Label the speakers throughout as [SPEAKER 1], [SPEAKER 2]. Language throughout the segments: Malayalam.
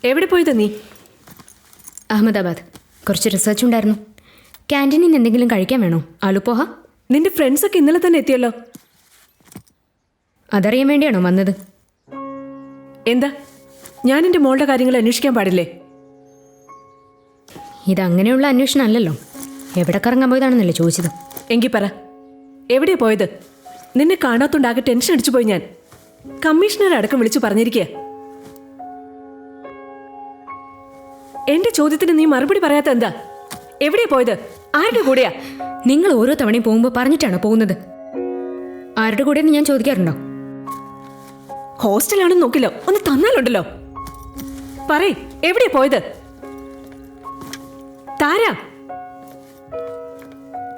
[SPEAKER 1] എവിടെ പോയത് നീ?
[SPEAKER 2] അഹമ്മദാബാദ്. കുറച്ച് റിസർച്ച് ഉണ്ടായിരുന്നു. ക്യാൻറ്റീനിൽ നിന്ന് എന്തെങ്കിലും കഴിക്കാൻ വേണോ? ആലുപോഹ.
[SPEAKER 1] നിന്റെ ഫ്രണ്ട്സൊക്കെ ഇന്നലെ തന്നെ എത്തിയല്ലോ.
[SPEAKER 2] അതറിയാൻ വേണ്ടിയാണോ വന്നത്?
[SPEAKER 1] എന്താ, ഞാൻ എൻ്റെ മോളുടെ കാര്യങ്ങൾ അന്വേഷിക്കാൻ പാടില്ലേ?
[SPEAKER 2] ഇതങ്ങനെയുള്ള അന്വേഷണം അല്ലല്ലോ. എവിടെ കറങ്ങാൻ പോയതാണെന്നല്ലേ ചോദിച്ചത്.
[SPEAKER 1] എങ്കിൽ പറ, എവിടെയാ പോയത്? നിന്നെ കാണാത്തോണ്ടാകെ ടെൻഷൻ അടിച്ചു പോയി ഞാൻ. കമ്മീഷണർ അടക്കം വിളിച്ചു പറഞ്ഞിരിക്കുക. എന്റെ ചോദ്യത്തിന് നീ മറുപടി പറയാത്ത എന്താ? എവിടെയാ പോയത്? ആരുടെ കൂടെയാ?
[SPEAKER 2] നിങ്ങൾ ഓരോ തവണയും പോകുമ്പോൾ പറഞ്ഞിട്ടാണോ പോകുന്നത്? ആരുടെ കൂടെയെന്ന് ഞാൻ ചോദിക്കാറുണ്ടോ?
[SPEAKER 1] ഹോസ്റ്റലാണെന്ന് നോക്കില്ലോ, ഒന്ന് തന്നാലുണ്ടല്ലോ. പറയ്, എവിടെയാ പോയത്? താര,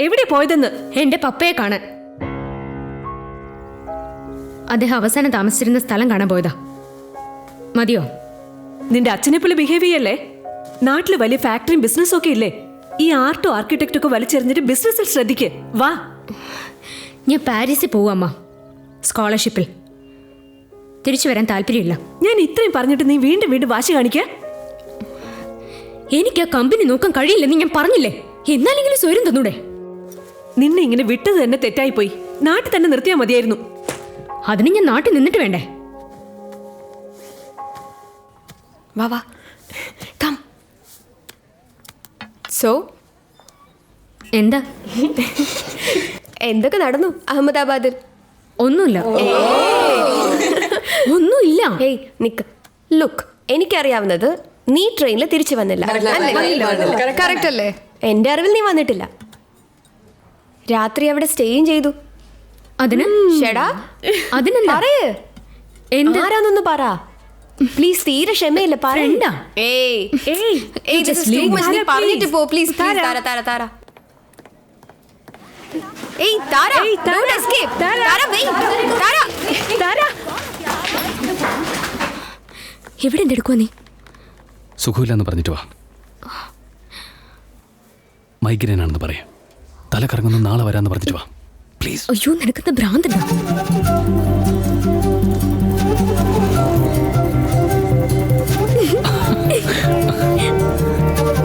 [SPEAKER 1] എവിടെയാ പോയതെന്ന്?
[SPEAKER 2] എന്റെ പപ്പയെ കാണാൻ. അദ്ദേഹം അവസാനം താമസിച്ചിരുന്ന സ്ഥലം കാണാൻ പോയതാ. മതിയോ?
[SPEAKER 1] നിന്റെ അച്ഛനെ പോലെ ബിഹേവ് ചെയ്യല്ലേ. നാട്ടില് വലിയ ഫാക്ടറിയും ബിസിനസ്സും ഒക്കെ ഇല്ലേ? ഈ ആർട്ടും ആർക്കിടെക്റ്റും ഒക്കെ വലിച്ചെറിഞ്ഞിട്ട് ബിസിനസ്സിൽ ശ്രദ്ധിക്ക്. വാ.
[SPEAKER 2] ഞാൻ പാരീസിൽ പോവാമ്മ, സ്കോളർഷിപ്പിൽ. തിരിച്ചു വരാൻ താല്പര്യമില്ല.
[SPEAKER 1] ഞാൻ ഇത്രയും പറഞ്ഞിട്ട് നീ വീണ്ടും വീണ്ടും വാശി കാണിക്ക.
[SPEAKER 2] എനിക്ക് ആ കമ്പനി നോക്കാൻ കഴിയില്ലെന്ന് ഞാൻ പറഞ്ഞില്ലേ? എന്നാലെങ്കിലും സ്വയം തന്നൂടെ?
[SPEAKER 1] നിന്നെ ഇങ്ങനെ വിട്ടത് തന്നെ തെറ്റായിപ്പോയി. നാട്ടിൽ തന്നെ നിർത്തിയാൽ മതിയായിരുന്നു.
[SPEAKER 2] അതിന് ഞാൻ നാട്ടിൽ നിന്നിട്ട് വേണ്ടേ?
[SPEAKER 3] വാ വാ, കം. സോ
[SPEAKER 2] എന്താ?
[SPEAKER 3] എന്തൊക്കെ നടന്നു അഹമ്മദാബാദിൽ?
[SPEAKER 2] ഒന്നുമില്ല. ഒന്നുമില്ല.
[SPEAKER 3] ഹേയ് നിക്ക്. ലുക്ക്, എനിക്കറിയാവുന്നത് നീ ട്രെയിനിൽ തിരിച്ചു വന്നില്ല. കറക്റ്റ് അല്ലേ? എന്റെ അറിവിൽ നീ വന്നിട്ടില്ല. രാത്രി അവിടെ സ്റ്റേയും ചെയ്തു.
[SPEAKER 2] അതിന്
[SPEAKER 3] ഷെടാ,
[SPEAKER 2] അതിനെന്താ?
[SPEAKER 3] പറയ്, ആരാന്നൊന്ന് പറ പ്ലീസ്. തീരെ ക്ഷമയില്ല.
[SPEAKER 2] പറയണ്ട.
[SPEAKER 3] പറഞ്ഞിട്ട് പോ പ്ലീസ്. താര താര താര ഏയ് Tara, don't escape. Tara wait. Tara
[SPEAKER 2] എവിടെ എന്തെടുക്കുവാ നീ?
[SPEAKER 4] സുഖമില്ലെന്ന് പറഞ്ഞിട്ട് വാ. മൈഗ്രെയിൻ ആണെന്ന് പറയാം. തല കറങ്ങുന്ന നാളെ വരാന്ന് പറഞ്ഞിട്ട് വാ പ്ലീസ്.
[SPEAKER 2] അയ്യോ, നിനക്കെന്താ ഭ്രാന്തണ്ട?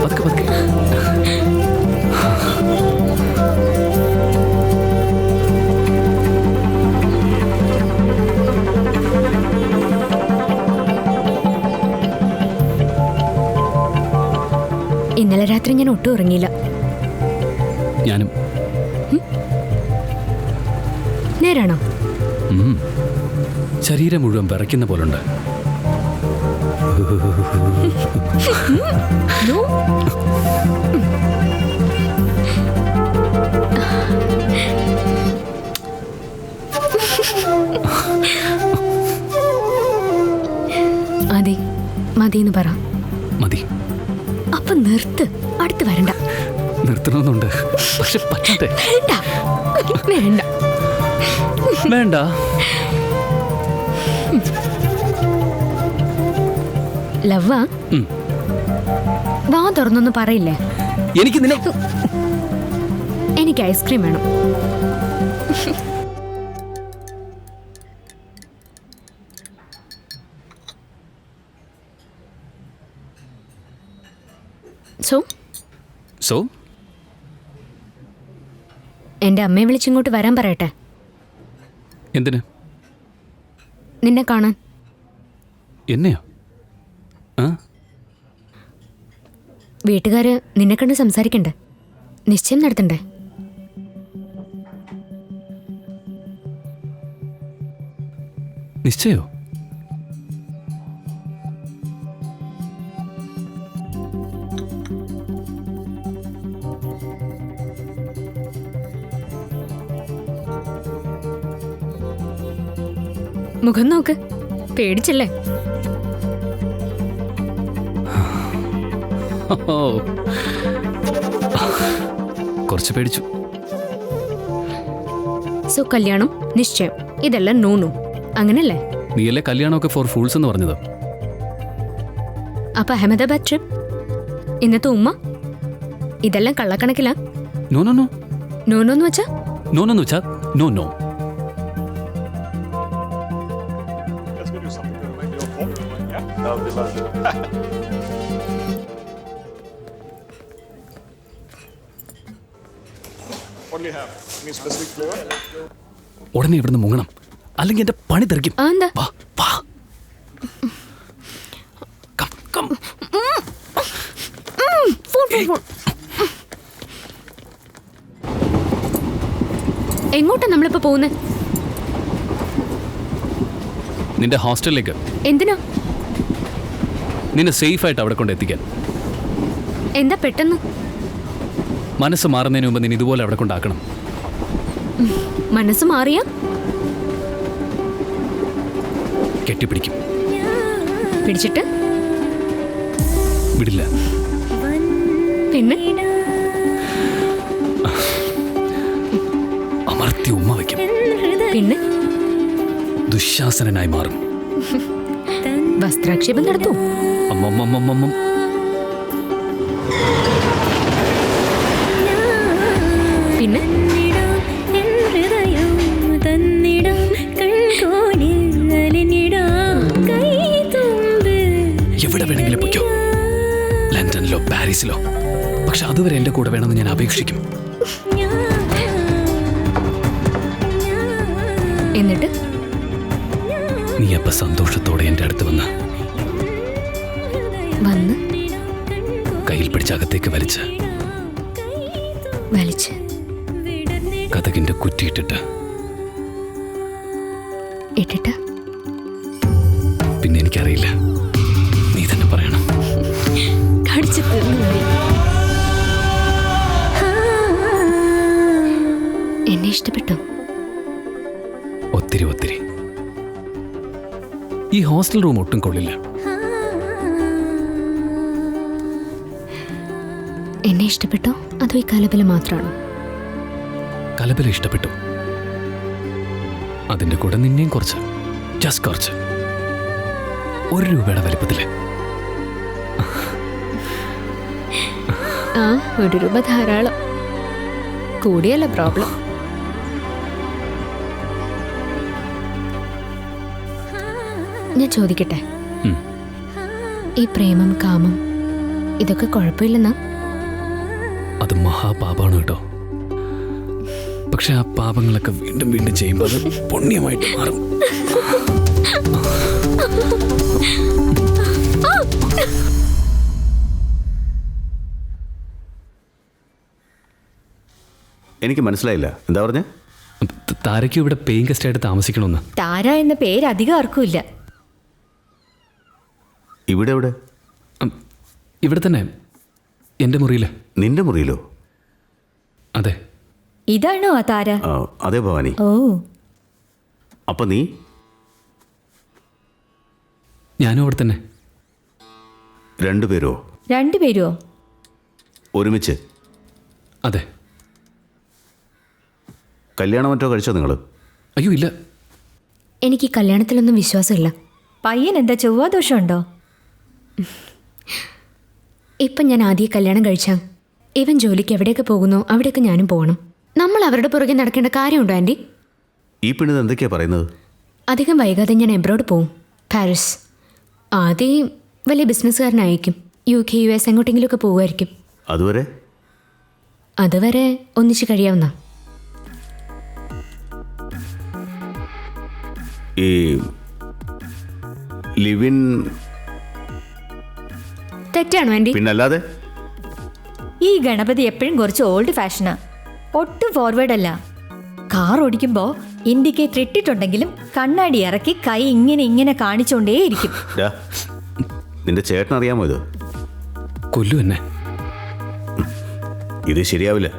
[SPEAKER 4] പതുക്കെ പതുക്കെ.
[SPEAKER 2] ഇന്നലെ രാത്രി ഞാൻ ഒട്ടും ഉറങ്ങിയില്ല.
[SPEAKER 4] ഞാനും.
[SPEAKER 2] നേരാണോ?
[SPEAKER 4] ശരീരം മുഴുവൻ വിറയ്ക്കുന്ന പോലുണ്ട്.
[SPEAKER 2] അതെ, മതിന്ന് പറ.
[SPEAKER 4] മതി.
[SPEAKER 2] അപ്പൊ നിർത്ത്. അടുത്ത് വരണ്ട.
[SPEAKER 4] നിർത്തണമെന്നുണ്ട്, പക്ഷെ പറ്റട്ടെ.
[SPEAKER 2] വേണ്ട വേണ്ട
[SPEAKER 4] വേണ്ട.
[SPEAKER 2] ലവ്വ, വാ തുറന്നൊന്നും പറയില്ലേ?
[SPEAKER 4] എനിക്ക് നിന്നെ.
[SPEAKER 2] എനിക്ക് ഐസ്ക്രീം വേണം.
[SPEAKER 4] സോ
[SPEAKER 2] എന്റെ അമ്മയെ വിളിച്ചിങ്ങോട്ട് വരാൻ പറയട്ടെ.
[SPEAKER 4] എന്തിന്?
[SPEAKER 2] നിന്നെ കാണാൻ.
[SPEAKER 4] എന്നെയോ?
[SPEAKER 2] വീട്ടുകാര് നിന്നെ കണ്ട് സംസാരിക്കണ്ടേ? നിശ്ചയം നടത്തണ്ടേ?
[SPEAKER 4] നിശ്ചയോ?
[SPEAKER 2] മുഖം നോക്ക്. പേടിച്ചല്ലേ?
[SPEAKER 4] കുറച്ച് പേടിച്ചു.
[SPEAKER 2] സോ കല്യാണം, നിശ്ചയം, ഇതെല്ലാം നോ അങ്ങനല്ലേ?
[SPEAKER 4] നീയല്ലേ കല്യാണമൊക്കെ ഫോർ ഫൂൾസ് എന്ന് പറഞ്ഞത്?
[SPEAKER 2] അപ്പൊ അഹമ്മദാബാദ് ട്രിപ്പ്, ഇന്നത്തെ ഉമ്മ, ഇതെല്ലാം കള്ളക്കണക്കിലാ?
[SPEAKER 4] No no no.
[SPEAKER 2] നോന്ന് വെച്ചാ?
[SPEAKER 4] നോന്ന് വെച്ചാ no no.
[SPEAKER 5] Let's go do something good to make me feel better. Yeah?
[SPEAKER 4] ഉടനെ ഇവിടുന്ന് മുങ്ങണം, അല്ലെങ്കിൽ എന്റെ പണി തെറിക്കും.
[SPEAKER 2] എന്താ?
[SPEAKER 4] വാ, വാ. Come, come.
[SPEAKER 2] എങ്ങോട്ടാ നമ്മളിപ്പോ പോകുന്നത്?
[SPEAKER 4] നിന്റെ ഹോസ്റ്റലിലേക്ക്.
[SPEAKER 2] എന്തിനാ?
[SPEAKER 4] നിന്നെ സേഫ് ആയിട്ട് അവിടെ കൊണ്ട് എത്തിക്കാൻ.
[SPEAKER 2] എന്താ പെട്ടെന്ന്?
[SPEAKER 4] മനസ്സ് മാറുന്നതിന് മുമ്പ് നിന്നെ ഇതുപോലെ അവിടെ കൊണ്ടാക്കണം.
[SPEAKER 2] മനസ്സ് മാറിയാ
[SPEAKER 4] കെട്ടിപ്പിടിക്കും.
[SPEAKER 2] പിടിച്ചിട്ട്
[SPEAKER 4] വിടില്ല.
[SPEAKER 2] പിന്നെ
[SPEAKER 4] അമർത്തി ഉമ്മ വയ്ക്കും.
[SPEAKER 2] പിന്നെ
[SPEAKER 4] ദുശാസനായി മാറും.
[SPEAKER 2] വസ്ത്രാക്ഷേപം നടത്തൂ.
[SPEAKER 4] അമ്മമ്മമ്മമ്മമ്മ.
[SPEAKER 2] പിന്നെ
[SPEAKER 4] എവിടെ വേണമെങ്കിലും പൊയ്ക്കോ, ലണ്ടനിലോ പാരീസിലോ. പക്ഷെ അതുവരെ എന്റെ കൂടെ വേണമെന്ന് ഞാൻ അപേക്ഷിക്കും.
[SPEAKER 2] എന്നിട്ട്
[SPEAKER 4] നീ അപ്പ സന്തോഷത്തോടെ എന്റെ അടുത്ത് വന്ന് കയ്യിൽ പിടിച്ച് അകത്തേക്ക് വലിച്ച് കഥകിന്റെ കുറ്റിയിട്ടിട്ട്
[SPEAKER 2] ഇട്ടിട്ട്
[SPEAKER 4] പിന്നെ എനിക്കറിയില്ല, നീ തന്നെ പറയണം.
[SPEAKER 2] കടിച്ചു എന്നെ ഇഷ്ടപ്പെട്ടു?
[SPEAKER 4] ഒത്തിരി ഒത്തിരി. ഈ ഹോസ്റ്റൽ റൂം ഒട്ടും കൊള്ളില്ല.
[SPEAKER 2] എന്നെ ഇഷ്ടപ്പെട്ടോ അതോ ഈ കലബല മാത്രമാണോ?
[SPEAKER 4] കലബല ഇഷ്ടപ്പെട്ടു. അതിന്റെ കൂടെ നിന്നെയും കുറച്ച്, ജസ്റ്റ് കുറച്ച്. 1 രൂപയുടെ വലിപ്പത്തില്.
[SPEAKER 2] ആ, 1 രൂപ ധാരാളം. കൂടിയല്ല പ്രോബ്ലം. ഞാൻ ചോദിക്കട്ടെ, ഈ പ്രേമം കാമം ഇതൊക്കെ കുഴപ്പമില്ലെന്നാ?
[SPEAKER 4] അത് മഹാപാപാണ് കേട്ടോ. പക്ഷെ ആ പാപങ്ങളൊക്കെ വീണ്ടും വീണ്ടും ചെയ്യുമ്പോൾ അത് പുണ്യമായിട്ട് മാറും.
[SPEAKER 5] എനിക്ക് മനസ്സിലായില്ല, എന്താ പറഞ്ഞേ?
[SPEAKER 4] താരയ്ക്ക് ഇവിടെ പേയിങ് ഗസ്റ്റ് ആയിട്ട് താമസിക്കണമെന്ന്.
[SPEAKER 3] താര എന്ന പേര് അധികം ആർക്കും ഇല്ല.
[SPEAKER 5] ഇവിടെ എവിടെ?
[SPEAKER 4] ഇവിടെ തന്നെ, എൻ്റെ മുറിയിൽ.
[SPEAKER 5] നിന്റെ മുറിയിലോ?
[SPEAKER 4] അതെ.
[SPEAKER 3] ഇതാണോ ആ താര?
[SPEAKER 5] അതെ ഭവാനി.
[SPEAKER 3] ഓ,
[SPEAKER 5] അപ്പൊ നീ?
[SPEAKER 4] ഞാനും അവിടെ തന്നെ.
[SPEAKER 5] 2 പേരോ?
[SPEAKER 3] 2 പേരോ?
[SPEAKER 5] ഒരുമിച്ച്?
[SPEAKER 4] അതെ.
[SPEAKER 5] കല്യാണം മറ്റോ കഴിച്ചോ നിങ്ങൾ?
[SPEAKER 4] അയ്യോ ഇല്ല.
[SPEAKER 2] എനിക്ക് ഈ കല്യാണത്തിലൊന്നും വിശ്വാസമില്ല.
[SPEAKER 3] പയ്യൻ എന്താ ചൊവ്വാദോഷമുണ്ടോ?
[SPEAKER 2] ഇപ്പം ഞാൻ ആദ്യം കല്യാണം കഴിച്ചാൽ ഇവൻ ജോലിക്ക് എവിടെയൊക്കെ പോകുന്നോ അവിടെയൊക്കെ ഞാനും പോകണം. നമ്മൾ അവരുടെ പുറകെ നടക്കേണ്ട കാര്യമുണ്ടോ ആൻറ്റി?
[SPEAKER 5] ഈ പെണ്ണിത് എന്തൊക്കെയാ പറയുന്നത്?
[SPEAKER 2] അധികം വൈകാതെ ഞാൻ എബ്രോഡ് പോവും, പാരീസ്. ആദ്യം വലിയ ബിസിനസ്സുകാരനായിരിക്കും. UK US എങ്ങോട്ടെങ്കിലുമൊക്കെ പോകുമായിരിക്കും. അതുവരെ ഒന്നിച്ച് കഴിയാവുന്ന.
[SPEAKER 5] ഈ ലിവിൻ
[SPEAKER 2] തെറ്റാണോ ആൻറ്റി?
[SPEAKER 5] പിന്നല്ലാതെ.
[SPEAKER 3] ഈ ഗണപതി എപ്പോഴും കുറച്ച് ഓൾഡ് ഫാഷനാ, ഒട്ടും ഫോർവേഡ് അല്ല. കാർ ഓടിക്കുമ്പോ ഇൻഡിക്കേറ്റർ ഇട്ടിട്ടുണ്ടെങ്കിലും കണ്ണാടി ഇറക്കി കൈ ഇങ്ങനെ കാണിച്ചോണ്ടേയിരിക്കും.
[SPEAKER 5] നിന്റെ ചേട്ടൻ അറിയാമോ ഇത്?
[SPEAKER 4] കൊല്ലു എന്നെ.
[SPEAKER 5] ഇത് ശരിയാവില്ല.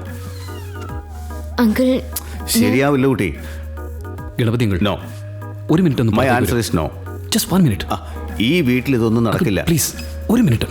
[SPEAKER 2] അങ്കിൾ
[SPEAKER 5] ശരിയാവില്ല കുട്ടി.
[SPEAKER 4] Ganapathi uncle,
[SPEAKER 5] no.
[SPEAKER 4] 1 മിനിറ്റ് ഒന്ന്.
[SPEAKER 5] My answer is no.
[SPEAKER 4] Just 1 minute.
[SPEAKER 5] ഈ വീട്ടിൽ ഇതൊന്നും നടക്കില്ല.
[SPEAKER 4] Please 1 minute.